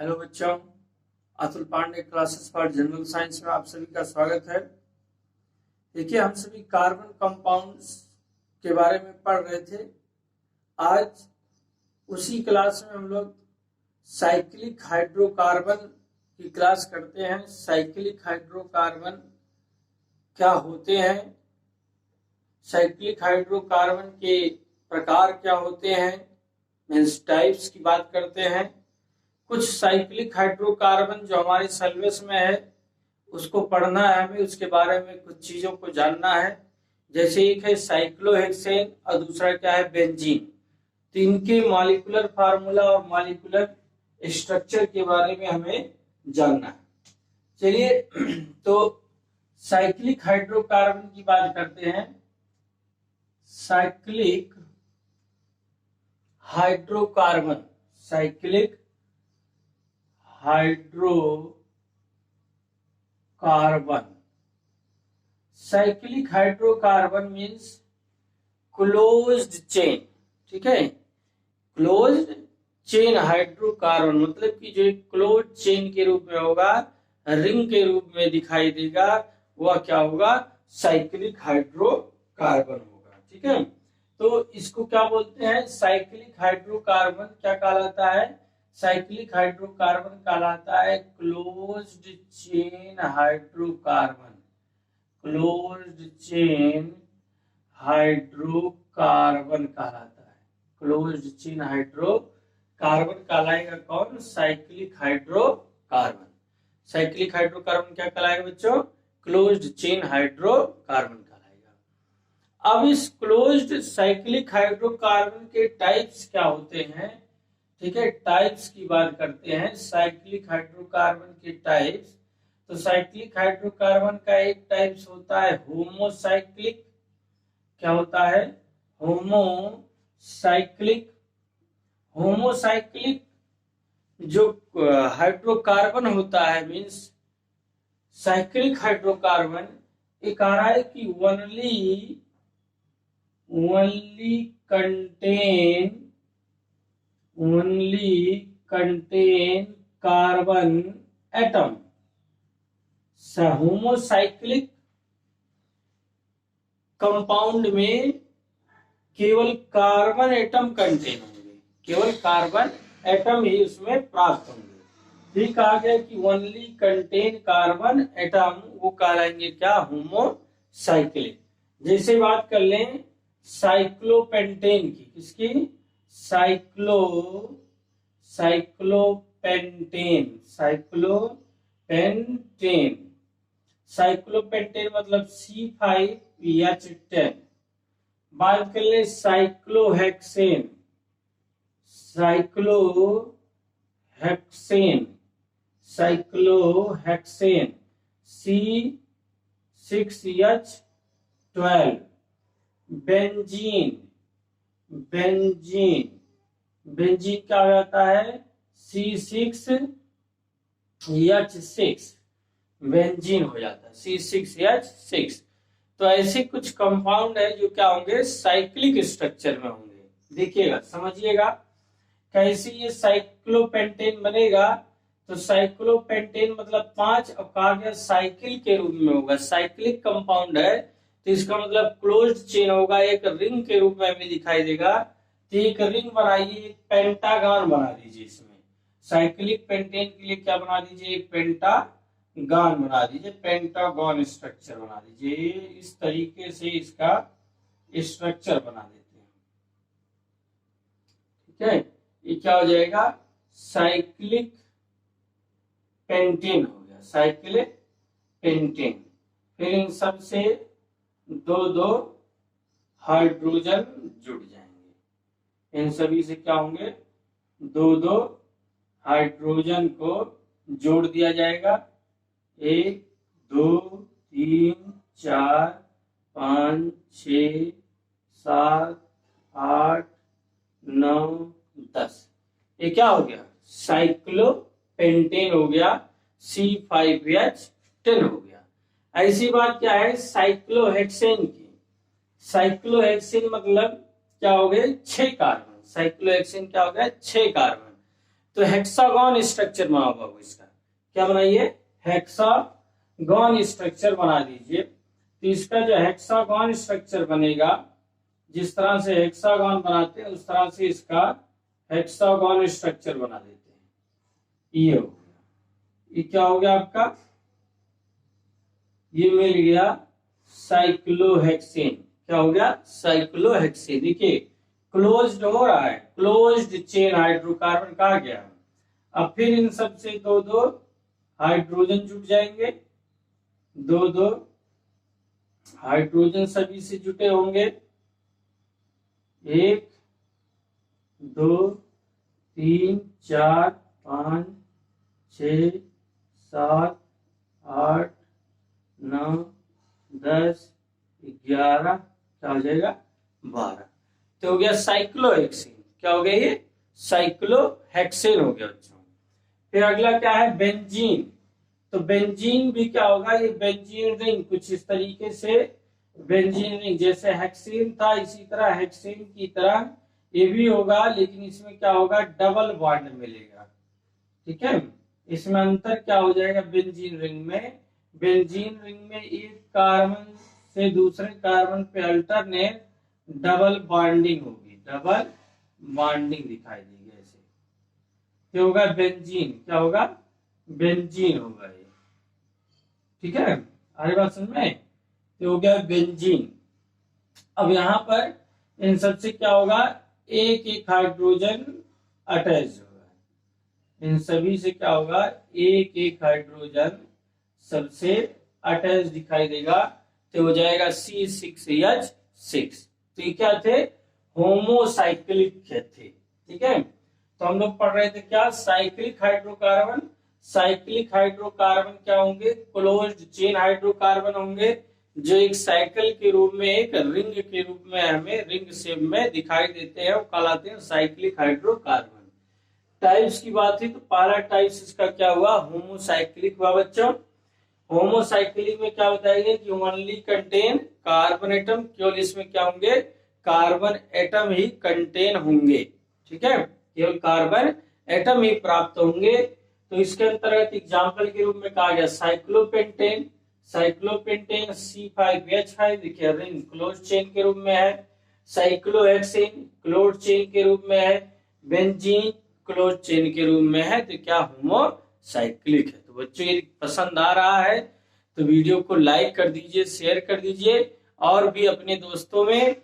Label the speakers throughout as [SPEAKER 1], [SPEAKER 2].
[SPEAKER 1] Hello बच्चों, Atul Pandey classes for general science में आप सभी का स्वागत है। देखिए, हम सभी कार्बन कंपाउंड्स के बारे में पढ़ रहे थे। आज उसी क्लास में हम लोग साइक्लिक हाइड्रोकार्बन की क्लास करते हैं। साइक्लिक हाइड्रोकार्बन क्या होते हैं, साइक्लिक हाइड्रोकार्बन के प्रकार क्या होते हैं, मीन्स टाइप्स की बात करते हैं। कुछ साइक्लिक हाइड्रोकार्बन जो हमारे सिलेबस में है उसको पढ़ना है हमें, उसके बारे में कुछ चीजों को जानना है। जैसे एक है साइक्लोहेक्सेन और दूसरा क्या है, बेंजीन। तो इनके मॉलिक्यूलर फार्मूला और मॉलिक्यूलर स्ट्रक्चर के बारे में हमें जानना है। चलिए तो साइक्लिक हाइड्रोकार्बन की बात करते हैं। Cyclic hydrocarbon, cyclic hydrocarbon, cyclic hydrocarbon means closed chain. ठीक है, क्लोज्ड चेन हाइड्रोकार्बन मतलब कि जो एक क्लोज्ड चेन के रूप में होगा, रिंग के रूप में दिखाई देगा, वह क्या होगा, साइक्लिक हाइड्रोकार्बन होगा। ठीक है, तो इसको क्या बोलते हैं, साइक्लिक हाइड्रोकार्बन क्या कहलाता है, साइक्लिक हाइड्रोकार्बन कहलाता है closed chain hydrocarbon. Closed chain hydrocarbon कहलाता है। क्लोज्ड चेन हाइड्रोकार्बन कहलाएगा कौन, साइक्लिक हाइड्रोकार्बन। साइक्लिक हाइड्रोकार्बन क्या कहलाएगा बच्चों, क्लोज्ड चेन हाइड्रोकार्बन कहलाएगा। अब इस क्लोज्ड साइक्लिक हाइड्रोकार्बन के टाइप्स क्या होते हैं। ठीक है, टाइप्स की बात करते हैं, साइक्लिक हाइड्रोकार्बन के टाइप्स। तो साइक्लिक हाइड्रोकार्बन का एक टाइप्स होता है होमोसाइक्लिक। क्या होता है, होमोसाइक्लिक। होमोसाइक्लिक जो हाइड्रोकार्बन होता है, मीन्स साइक्लिक हाइड्रोकार्बन एक आ रहा है कि only contain carbon atom। Homocyclic compound में केवल कार्बन एटम कंटेन होंगे, केवल कार्बन एटम ही उसमें प्राप्त होंगे। ठीक आ गया कि ओनली कंटेन कार्बन एटम, वो कहलाएंगे क्या, होमोसाइक्लिक। जैसे बात कर लें साइक्लोपेंटेन की, किसकी, साइक्लोपेंटेन। साइक्लोपेंटेन मतलब C5H10। बात कर ले साइक्लोहेक्सेन, साइक्लोहेक्सेन C6H12। बेंजीन क्या हो जाता है, C6H6। बेंजीन हो जाता है C6H6। तो ऐसे कुछ कंपाउंड है जो क्या होंगे, साइक्लिक स्ट्रक्चर में होंगे। देखिएगा, समझिएगा कैसे ये साइक्लोपेंटेन बनेगा। तो साइक्लोपेंटेन मतलब 5, अब कहा गया साइकिल के रूप में होगा, साइक्लिक कंपाउंड है तो इसका मतलब क्लोज्ड चेन होगा, एक रिंग के रूप में हमें दिखाई देगा। तो एक रिंग बनाइए, एक पेंटागन बना दीजिए। इसमें साइक्लिक पेंटेन के लिए क्या बना दीजिए, एक पेंटागन बना दीजिए, पेंटागन स्ट्रक्चर बना दीजिए। इस तरीके से इसका स्ट्रक्चर बना देते हैं। ठीक है, ये क्या हो जाएगा, साइक्लिक पेंटेन हो गया, साइक्लिक पेंटेन। फिर इन सब से 2 हाइड्रोजन जुड़ जाएंगे। इन सभी से क्या होंगे, 2 हाइड्रोजन को जोड़ दिया जाएगा। 1 2 3 4 5 6 7 8 9 10। ये क्या हो गया, साइक्लोपेंटेन हो गया, C5H10 हो गया। ऐसी बात क्या है साइक्लोहेक्सेन की। साइक्लोहेक्सेन मतलब क्या हो गए, 6 कार्बन। साइक्लोहेक्सेन क्या हो गया, 6 कार्बन। तो हेक्सागोन स्ट्रक्चर बना हुआ इसका, क्या बनाइए, हेक्सागोन स्ट्रक्चर बना दीजिए। तो इसका जो हेक्सागोन स्ट्रक्चर बनेगा, जिस तरह से हेक्सागोन बनाते हैं उस तरह से इसका हेक्सागोन स्ट्रक्चर बना देते हैं। ये हो गया, ये क्या हो गया आपका, ये मिल गया साइक्लोहेक्सेन। क्या हो गया, साइक्लोहेक्सेन। देखिए क्लोज्ड हो रहा है, क्लोज्ड चेन हाइड्रोकार्बन कहा गया। अब फिर इन सब से दो दो हाइड्रोजन जुट जाएंगे, दो दो हाइड्रोजन सभी से जुटे होंगे, 1 2 3 4 5 6 7 8 9 10 11, क्या हो जाएगा, 12। तो हो गया साइक्लोहेक्सेन। क्या हो गया, ये साइक्लोहेक्सेन हो गया बच्चों। फिर अगला क्या है, बेंजीन। तो बेंजीन भी क्या होगा, ये बेंजीन रिंग कुछ इस तरीके से, बेंजीन रिंग जैसे हेक्सेन था इसी तरह हेक्सेन की तरह ये भी होगा, लेकिन इसमें क्या होगा, डबल बॉन्ड मिलेगा। ठीक है, इसमें अंतर क्या हो जाएगा, बेंजीन रिंग में, बेंजीन रिंग में एक कार्बन से दूसरे कार्बन पे अल्टरनेट डबल बॉन्डिंग होगी, डबल बॉन्डिंग दिखाई देगी ऐसे। क्या होगा, बेंजीन। क्या होगा, बेंजीन होगा ये। ठीक है, आगे बात समझ में, तो हो गया बेंजीन। अब यहां पर इन सबसे क्या होगा, एक एक हाइड्रोजन अटैच होगा, इन सभी से क्या होगा, एक एक हाइड्रोजन सबसे अटैच दिखाई देगा। तो हो जाएगा C6H6। तो ये क्या थे, होमोसाइक्लिक थे। ठीक है, तो हम लोग पढ़ रहे थे क्या, साइक्लिक हाइड्रोकार्बन। साइक्लिक हाइड्रोकार्बन क्या होंगे, क्लोज्ड चेन हाइड्रोकार्बन होंगे, जो एक साइकिल के रूप में, एक रिंग के रूप में हमें रिंग शेप में दिखाई देते हैं, वो कहलाते हैं साइक्लिक हाइड्रोकार्बन। टाइप्स की बात है तो पहला टाइप इसका क्या हुआ, होमोसाइक्लिक हुआ बच्चों। होमोसाइक्लिक में क्या बताया गया कि ओनली कंटेन कार्बन एटम, केवल इसमें क्या होंगे, कार्बन एटम ही कंटेन होंगे। ठीक है, केवल कार्बन एटम ही प्राप्त होंगे। तो इसके अंतर्गत एग्जाम्पल के रूप में कहा गया साइक्लोपेंटेन। साइक्लोपेंटेन C5H5 देखिए रिंग क्लोज चेन के रूप में है। साइक्लोहेक्सेन क्लोज चेन के रूप में है। बेंजीन क्लोज चेन के रूप में है। तो क्या होमोसाइक्लिक है। तो बच्चों ये पसंद आ रहा है तो वीडियो को लाइक कर दीजिए, शेयर कर दीजिए और भी अपने दोस्तों में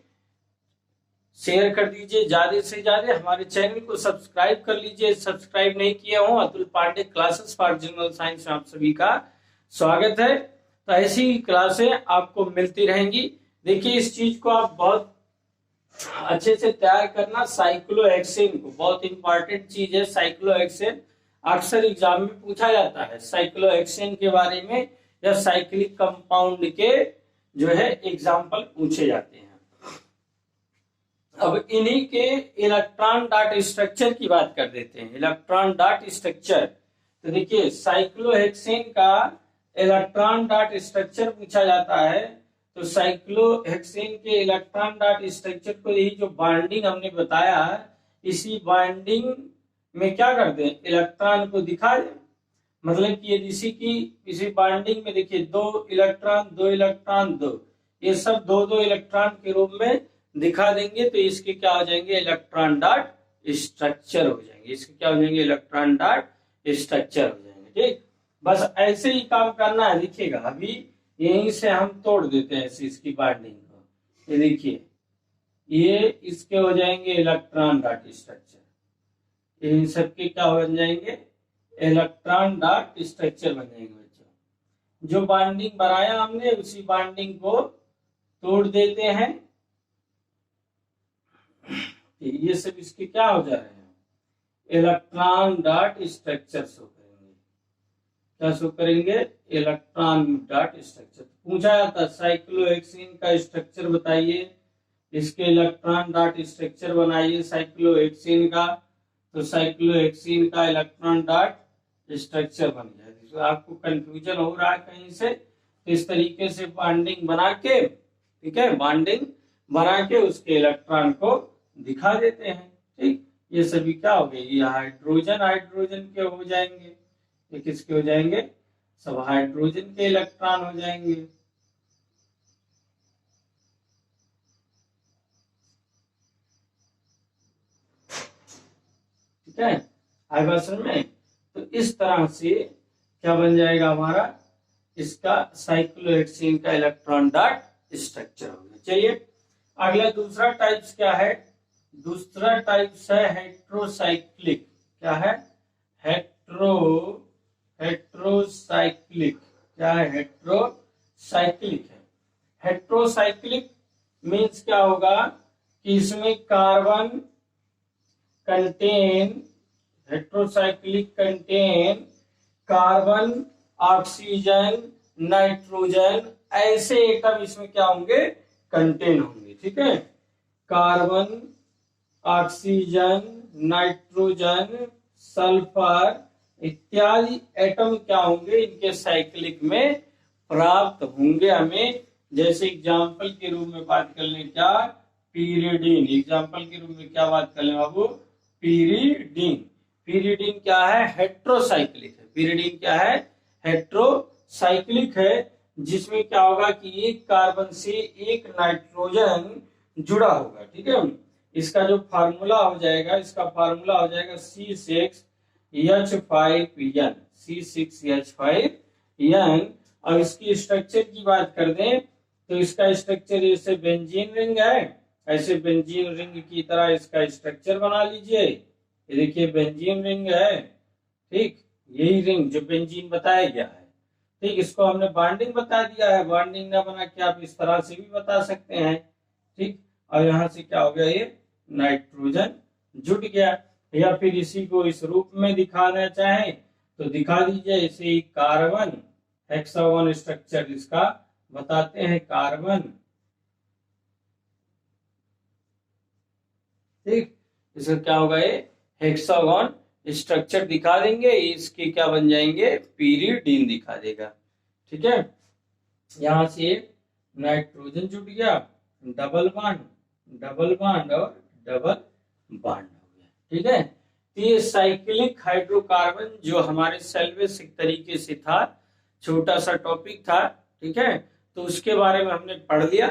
[SPEAKER 1] शेयर कर दीजिए ज्यादा से ज्यादा। हमारे चैनल को सब्सक्राइब कर लीजिए, सब्सक्राइब नहीं किया हो। Atul Pandey classes for general science में आप सभी का स्वागत है। तो ऐसी क्लासें आपको मिलती रहेंगी। देखिए इस चीज को आप बहुत अच्छे से तैयार करना। साइक्लोहेक्सेन को बहुत इंपॉर्टेंट चीज है। साइक्लोहेक्सेन अक्सर एग्जाम में पूछा जाता है। साइक्लोहेक्सेन के बारे में या साइक्लिक कंपाउंड के जो है एग्जाम्पल पूछे जाते हैं। अब इन्हीं के इलेक्ट्रॉन डॉट स्ट्रक्चर की बात कर देते हैं। इलेक्ट्रॉन डॉट स्ट्रक्चर, तो देखिए साइक्लोहेक्सेन का इलेक्ट्रॉन डॉट स्ट्रक्चर पूछा जाता है। तो साइक्लोहेक्सेन के इलेक्ट्रॉन डॉट स्ट्रक्चर को यही जो बॉन्डिंग हमने बताया है, इसी बॉन्डिंग में क्या कर दें, इलेक्ट्रॉन को दिखा दें। मतलब कि इसी बॉन्डिंग में देखिए दो इलेक्ट्रॉन दो इलेक्ट्रॉन दो, ये सब दो दो इलेक्ट्रॉन के रूप में दिखा देंगे। तो इसके क्या हो जाएंगे, इलेक्ट्रॉन डॉट स्ट्रक्चर हो जाएंगे। इसके क्या हो जाएंगे, इलेक्ट्रॉन डॉट स्ट्रक्चर हो जाएंगे। ठीक, बस ऐसे ही काम करना है। दिखेगा अभी यहीं से हम तोड़ देते हैं इसकी बॉन्डिंग को। ये देखिए ये इसके हो जाएंगे इलेक्ट्रॉन डॉट स्ट्रक्चर। इन सबके क्या बन जाएंगे, इलेक्ट्रॉन डॉट स्ट्रक्चर बन जाएंगे बच्चों। जो बॉन्डिंग बनाया हमने उसी बॉन्डिंग को तोड़ देते हैं। ये सब इसके क्या हो जा रहे हैं, इलेक्ट्रॉन डॉट स्ट्रक्चर शो करेंगे। क्या शो करेंगे, इलेक्ट्रॉन डॉट स्ट्रक्चर। पूछा जाता है साइक्लोहेक्सेन का स्ट्रक्चर बताइए, इसके इलेक्ट्रॉन डॉट स्ट्रक्चर बनाइए साइक्लोहेक्सेन का। तो साइक्लोहेक्सेन का इलेक्ट्रॉन डॉट स्ट्रक्चर बन गया। तो आपको कंफ्यूजन हो रहा है कहीं से, तो इस तरीके से बॉन्डिंग बना के, ठीक है, बॉन्डिंग बना के उसके इलेक्ट्रॉन को दिखा देते हैं। ठीक, ये सभी क्या हो गए, ये हाइड्रोजन हाइड्रोजन के हो जाएंगे, ये किसके हो जाएंगे, सब हाइड्रोजन के इलेक्ट्रॉन हो जाएंगे। ठीक है, आगे बात समझ में। तो इस तरह से क्या बन जाएगा हमारा, इसका साइक्लोहेक्सेन का इलेक्ट्रॉन डॉट स्ट्रक्चर होगा। चलिए अगला दूसरा टाइप्स क्या है, दूसरा टाइप्स है हेट्रोसाइक्लिक। क्या है, हेट्रोसाइक्लिक। क्या है, हेट्रोसाइक्लिक है। हेट्रोसाइक्लिक मीन्स क्या होगा कि इसमें carbon contain, heterocyclic contain carbon, oxygen, nitrogen, ऐसे एटम इसमें क्या होंगे, कंटेन होंगे। ठीक है, कार्बन, ऑक्सीजन, नाइट्रोजन, सल्फर इत्यादि एटम क्या होंगे, इनके साइक्लिक में प्राप्त होंगे हमें। जैसे एग्जाम्पल के रूप में बात कर लें, क्या, पीरिडीन। एग्जाम्पल के रूप में क्या बात कर लें बाबू, पीरिडीन। पीरिडीन क्या है, हेट्रोसाइक्लिक है। पीरिडीन क्या है, हेट्रोसाइक्लिक है, जिसमें क्या होगा कि एक कार्बन से एक नाइट्रोजन जुड़ा होगा। ठीक है, इसका जो फार्मूला हो जाएगा, इसका फार्मूला हो जाएगा C6H5N, C6H5N। अब इसकी स्ट्रक्चर की बात कर दें तो इसका स्ट्रक्चर जैसे बेंजीन रिंग है, ऐसे बेंजीन रिंग की तरह इसका स्ट्रक्चर बना लीजिए। ये देखिए बेंजीन रिंग है, ठीक, यही रिंग जो बेंजीन बताया गया है। ठीक, इसको हमने बॉन्डिंग बता दिया है, बॉन्डिंग ना बना के आप इस तरह से भी बता सकते हैं। ठीक, और यहाँ से क्या हो गया, ये नाइट्रोजन जुट गया। या फिर इसी को इस रूप में दिखाना चाहें तो दिखा दीजिए, इसे कार्बन, हेक्सागोन स्ट्रक्चर इसका बताते हैं, कार्बन। ठीक, इसका क्या होगा, ये हेक्सागोन स्ट्रक्चर दिखा देंगे, इसके क्या बन जाएंगे, पीरिडीन दिखा देगा। ठीक है, यहां से नाइट्रोजन जुट गया, डबल बॉन्ड और डबल बॉन्ड हो गया। ठीक है, तो ये साइक्लिक हाइड्रोकार्बन जो हमारे सिलेबस एक तरीके से था, छोटा सा टॉपिक था। ठीक है, तो उसके बारे में हमने पढ़ लिया।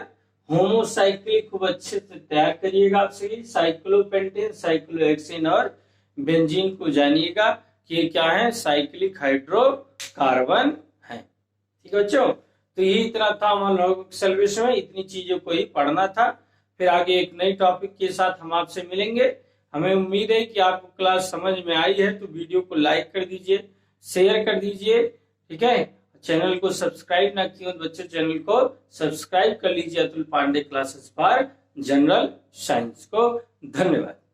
[SPEAKER 1] होमोसाइक्लिक खूब अच्छे से तैयार करिएगा आप सभी, साइक्लोपेंटेन, साइक्लोहेक्सेन और बेंजीन को जानिएगा कि ये क्या है, साइक्लिक हाइड्रोकार्बन है। ठीक है बच्चों, तो यही इतना था हम लोग सिलेबस में, इतनी चीजों को ही पढ़ना था। फिर आगे एक नई टॉपिक के साथ हम आपसे मिलेंगे। हमें उम्मीद है कि आपको क्लास समझ में आई है, तो वीडियो को लाइक कर दीजिए, शेयर कर दीजिए। ठीक है, चैनल को सब्सक्राइब ना किए तो बच्चों चैनल को सब्सक्राइब कर लीजिए, Atul Pandey classes for general science को। धन्यवाद।